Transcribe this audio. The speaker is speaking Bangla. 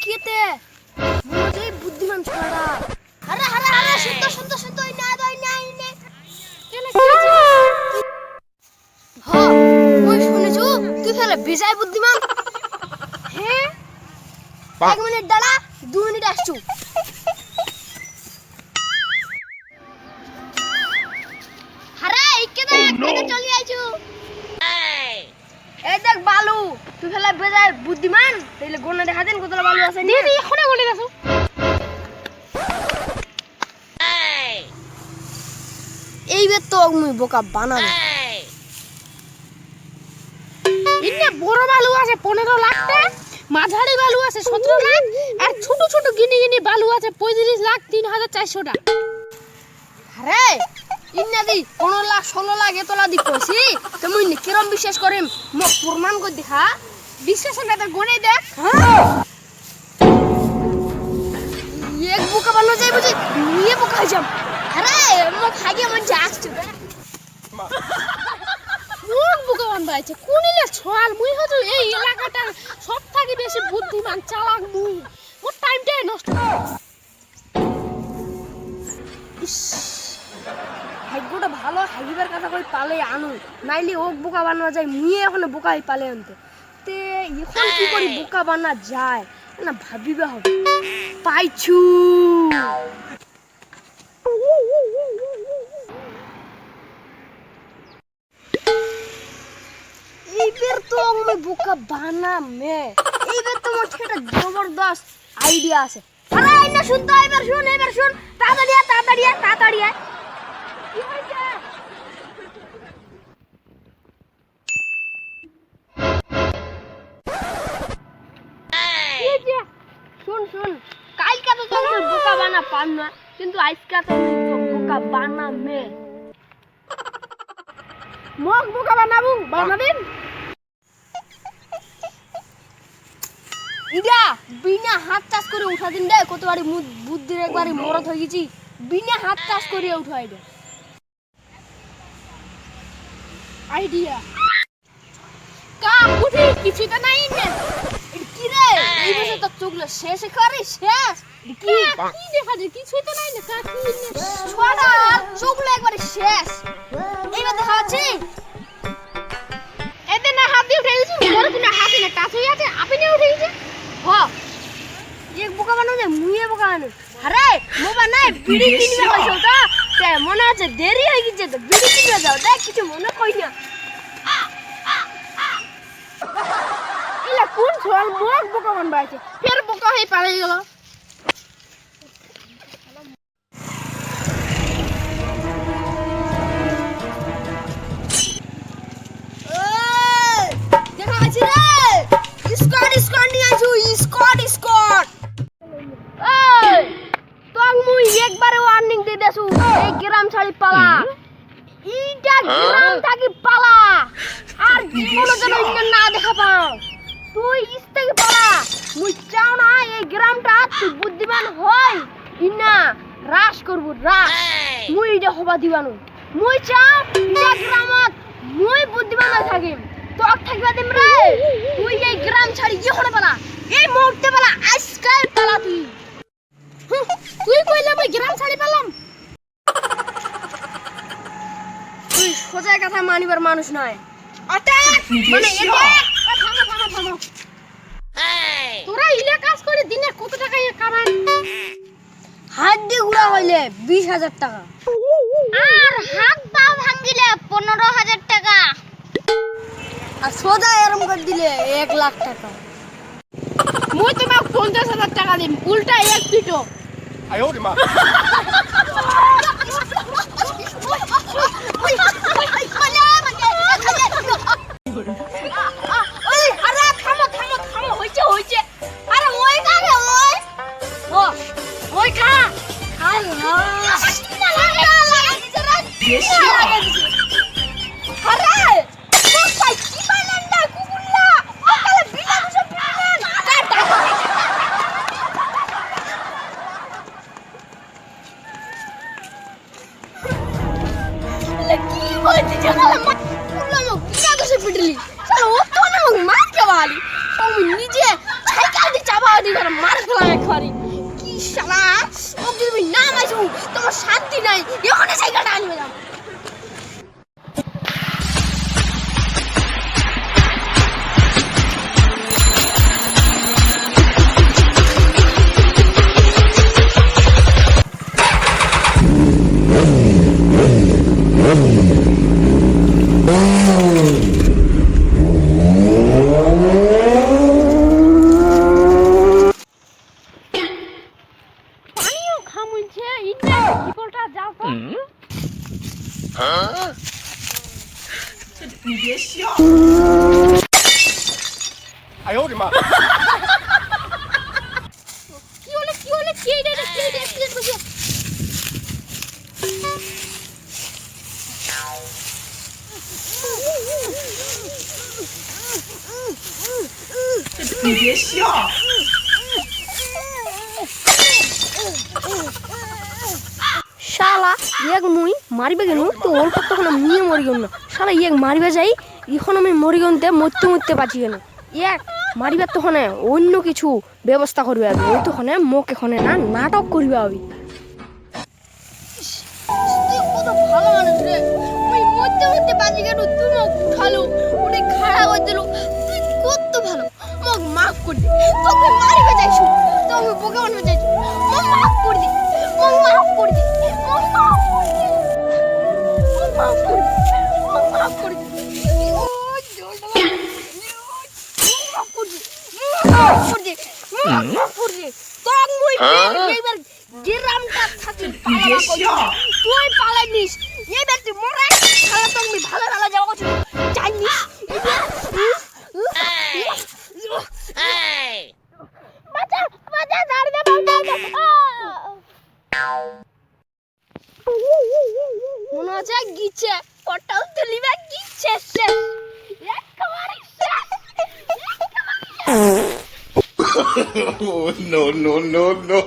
কেতে মনে বুদ্ধিমান ছড়া। আরে আরে আরে শুদ্ধ শুদ্ধ শুদ্ধ না দই নাই নে কেলে কি হ্যাঁ মই শুনেছু তুই ফেলে বিজয় বুদ্ধিমান। হ্যাঁ 1 মিনিট দাঁড়া 2 মিনিট আসছু। আরে কেতে কেতে চলি আইছু। এই দেখ বালু তুই ফেলে বিজয় বুদ্ধিমান তাইলে গোনা দেখা দেন কতলা বালু আছে নি রে এখনে বলি দাসু। এইবার তো মুই বোকা বানাবো। ইন্নে বড় বালু আছে 15 লাখ টাকা, মাঝারি বালু আছে 17 লাখ আর ছোট ছোট গিনি গিনি বালু আছে 35 লাখ 3400 টাকা। আরে ইন্না দি 15 লাখ 16 লাখ এতলা দি কইছি তো মুই নি কিরম বিশ্বাস করিম ম প্রমাণ কই দেখা। বিশ্বাস না তো গনে দেখ। এক বোকা বানো যাই বুঝি নিয়ে বোকা হই যাম। আরে ম খাগে মন যাচ্ছে কোন বুকা বানবাইছে কোনিলে ছয়াল মুই হতো এই এলাকাটা সবথেকে বেশি বুদ্ধিমান চালাক মুই। মোর টাইমটাই নষ্ট করে। ভাগ্যটা ভালো হাইবার কথা কই পালে আনু নাইলে ওক বোকা বানা যায় মুই এখন বোকা হই পালে আনতে তে এখন কি করি বোকা বানা যায় না ভাবিবা হবে। পাইছু এইবার তো আমি বোকা বানামে। এইবার তো মোর একটা জবরদস্ত আইডিয়া আছে। আরে আইনা শুন তো এবার শুন তাড়াতাড়ি তাড়াতাড়ি কি হইছে। শুন কালকা তো তুমি বোকা বানা পান না কিন্তু আজকা তো বোকা বানামে। মোক বুকা বানাবু বানাদিন। ইডা বিনা হাত চাষ করে উঠা দিন দে কতবারই বুদ্ধির একবারই মরত হই গেছি বিনা হাত চাষ করে উঠাই দে আইডিয়া কা উঠি কিছু তো নাই নে। কি রে এই বছর তো চুগলো শেষ করে শেষ কি কি দেখা যায় কিছু তো নাই না কা কি ছড়া চুগলো একবারে শেষ। এইবার দেখা আছে এতে না হাত দিয়ে উঠে গেছি মোর কোনো হাতে না টাচ হই আছে আপনি উঠে গেছে। হ এক বোকা বানাও যে মুইয়ে বোকা বানাও। আরে মোবা নাই বিড়ি কিনবে কইছো তো তে মনে আছে দেরি হই গেছে তো বিড়ি কিনবে যাও দেখ কিছু মনে কই না। ইলা কোন ছল মোক বোকা বানবাইছে ফের বোকা হই পালাই গেল। দেখা আছে রে স্কট নিয়ে আইছো স্কট। এই তোক মুই একবারে ওয়ার্নিং দি দেছু এই গ্রাম ছাড়ি পালা ইটা গ্রাম থাকি পালা আর জীবনে যেন ইন্না না দেখা পাও। তুই ইস্তেকে পালা মুই চাও না এই গ্রামটা তুই বুদ্ধিমান হই ইন্না রাস করব রাস মুই এটা হবা দিবানো। মুই চাও ইটা গ্রামত মুই বুদ্ধিমান হই থাকিম তোক থাকবা দিম রে। তুই এই গ্রাম ছাড়ি যখন পালা এই মুহূর্তে পালা আজকাল পালা তুই কইলা মই গ্রাম ছাড়ি পেলাম। তুই সোজা কথা মানিবার মানুষ নয়। মানে থামো তোরা ইলা কাজ করে দিনে কত টাকা কামান? হাড্ডি গুড়া হইলে 20,000 টাকা আর হাত পা ভাঙিলে 15,000 টাকা আর সোজা এরম করে দিলে 1 লাখ টাকা। মই তোমাক 50,000 টাকা দিম উল্টা এক পিটো। 哎呦我的妈！ আরে থামো হইছে আরে ওই কারে ওই খা কি বলছিস পিটলি শালা ও তো না মার খাওয়ালি আমি নিজে সাইকেল দিয়ে চাপা দি করে মার ফেলা খারি কি শালা ও তুমি না মাইছো তোমার শান্তি নাই এখানে সাইকেলটা আনবে যাও পানিও খামুইছে ইন্না কিপলটা যাও তো কি হলো কি বসে শালা এক মুই মারিবে কেন তো অল্প তখন নিয়ে মরি গেল না শালা এক মারিবে যাই এখন আমি মরি গনতে মরতে পারছি কেন এক মারিবার তখন অন্য কিছু ব্যবস্থা করবে আমি ওই তখন মোক এখানে না নাটক করবে আমি কত ভালো মানুষ রে ওই মরতে পারছি কেন তুই মোক উঠালো ওরে খাড়া করে দিল তুই কত ভালো মোক মাফ করে দে তোকে মারিবে যাইছো তো আমি বকে মারবে যাইছো মোক মাফ করে দে মোক মাফ করে দে মোক মাফ করে দে মোক মাফ করে দে মোক মাফ করে দে ও জলটা মাফ করে দে মাফ করে দে তক মুই এইবার গ্রামটা থাকি পালা কই তুই পালানিস এইবার তুই মরে শালা তক মুই ভালো যাওয়া করছিস জানিস বাঁচা ছাড় দে মনে হচ্ছে গিচ্ছে পটাল তুলিবা গিচ্ছে শেষ একেবারে শেষ Oh, no, no, no, no.